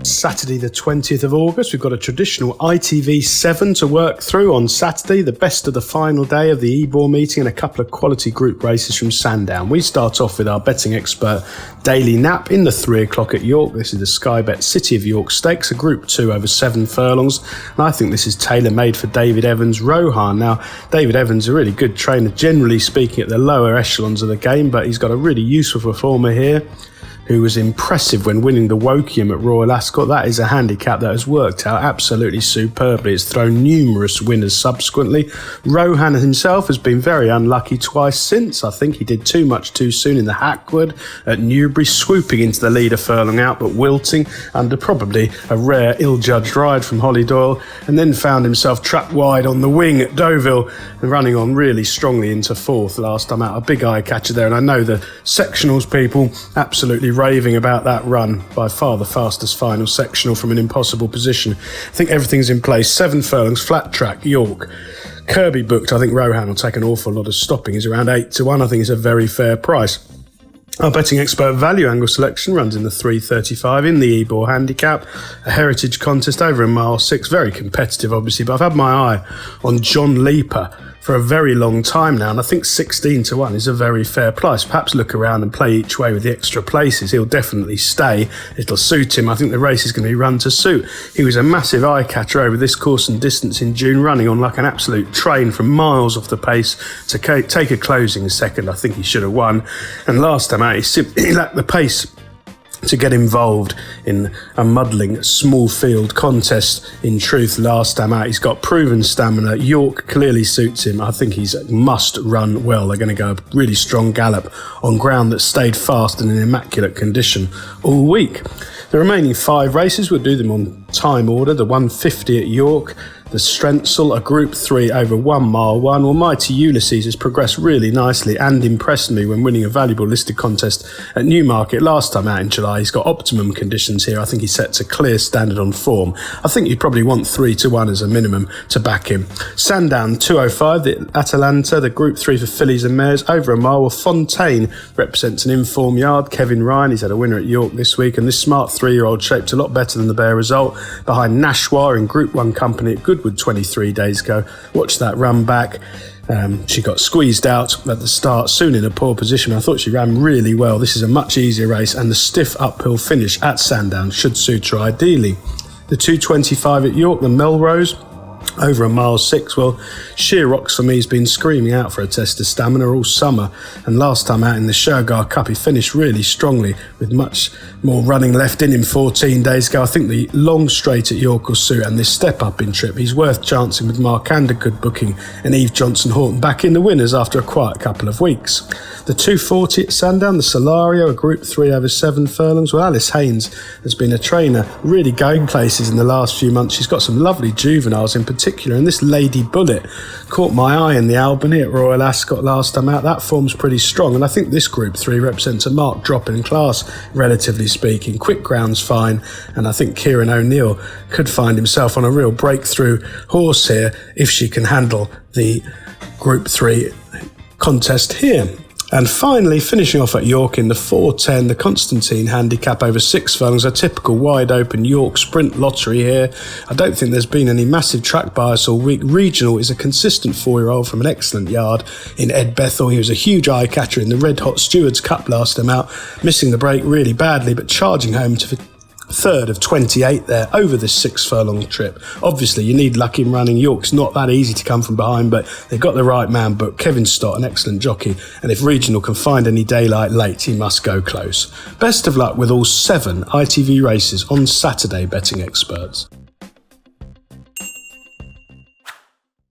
It's Saturday the 20th of August. We've got a traditional ITV 7 to work through on Saturday, the best of the final day of the Ebor meeting and a couple of quality group races from Sandown. We start off with our betting expert Daily Nap in the 3 o'clock at York. This is the Sky Bet City of York Stakes, a Group 2 over 7 furlongs. And I think this is tailor-made for David Evans' Rohan. Now, David Evans, a really good trainer, generally speaking, at the lower echelons of the game, but he's got a really useful performer here, who was impressive when winning the Wokium at Royal Ascot. That is a handicap that has worked out absolutely superbly. It's thrown numerous winners subsequently. Rohan himself has been very unlucky twice since. I think he did too much too soon in the Hackwood at Newbury, swooping into the leader furlong out, but wilting under probably a rare ill-judged ride from Holly Doyle, and then found himself trapped wide on the wing at Deauville and running on really strongly into fourth last time out. A big eye catcher there, and I know the sectionals people absolutely raving about that run. By far the fastest final sectional from an impossible position. I think everything's in place. 7 furlongs, flat track, York. Kirby booked. I think Rohan will take an awful lot of stopping. He's around 8-1. I think it's a very fair price. Our betting expert value angle selection runs in the 3.35 in the Ebor handicap. A heritage contest over a mile 6. Very competitive, obviously, but I've had my eye on John Leaper for a very long time now, and I think 16-1 is a very fair price. Perhaps look around and play each way with the extra places. He'll definitely stay. It'll suit him. I think the race is going to be run to suit. He was a massive eye catcher over this course and distance in June, running on like an absolute train from miles off the pace to take a closing second. I think he should have won. And last time out, he simply lacked the pace to get involved in a muddling small field contest. In truth, last time out, he's got proven stamina. York clearly suits him. I think he's must run well. They're going to go a really strong gallop on ground that stayed fast and in immaculate condition all week. The remaining 5 races, we'll do them on time order. The 150 at York, the Strensel, a Group 3 over 1 mile 1. Well, Mighty Ulysses has progressed really nicely and impressed me when winning a valuable listed contest at Newmarket last time out in July. He's got optimum conditions here. I think he sets a clear standard on form. I think you'd probably want 3-1 as a minimum to back him. Sandown 205, the Atalanta, the Group 3 for fillies and mares over a mile. Well, Fontaine represents an informed yard. Kevin Ryan, he's had a winner at York this week, and this smart 3-year-old shaped a lot better than the bare result behind Nashwa in Group 1 company at Goodwood 23 days ago. Watch that run back. She got squeezed out at the start, soon in a poor position. I thought she ran really well. This is a much easier race, and the stiff uphill finish at Sandown should suit her ideally. The 225 at York, the Melrose, over a mile 6. Well, Sheer Rocks for me has been screaming out for a test of stamina all summer, and last time out in the Shergar Cup he finished really strongly with much more running left in him 14 days ago. I think the long straight at York will suit, and this step up in trip, he's worth chancing with Mark Andergood booking and Eve Johnson Horton back in the winners after a quiet couple of weeks. The 240 at Sandown, the Solario, a Group 3 over 7 furlongs. Well, Alice Haynes has been a trainer really going places in the last few months. She's got some lovely juveniles in particular, and this Lady Bullet caught my eye in the Albany at Royal Ascot last time out. That form's pretty strong, and I think this Group 3 represents a marked drop in class, relatively speaking. Quick ground's fine, and I think Kieran O'Neill could find himself on a real breakthrough horse here if she can handle the Group 3 contest here. And finally, finishing off at York in the 410, the Constantine handicap over 6 furlongs, a typical wide-open York sprint lottery here. I don't think there's been any massive track bias all week. Regional is a consistent 4-year-old from an excellent yard in Ed Bethel. He was a huge eye-catcher in the Red Hot Stewards Cup last time out, missing the break really badly, but charging home to third of 28 there over this 6 furlong trip. Obviously, you need luck in running. York's not that easy to come from behind, but they've got the right man booked. Kevin Stott, an excellent jockey, and if Regional can find any daylight late, he must go close. Best of luck with all 7 ITV races on Saturday, betting experts.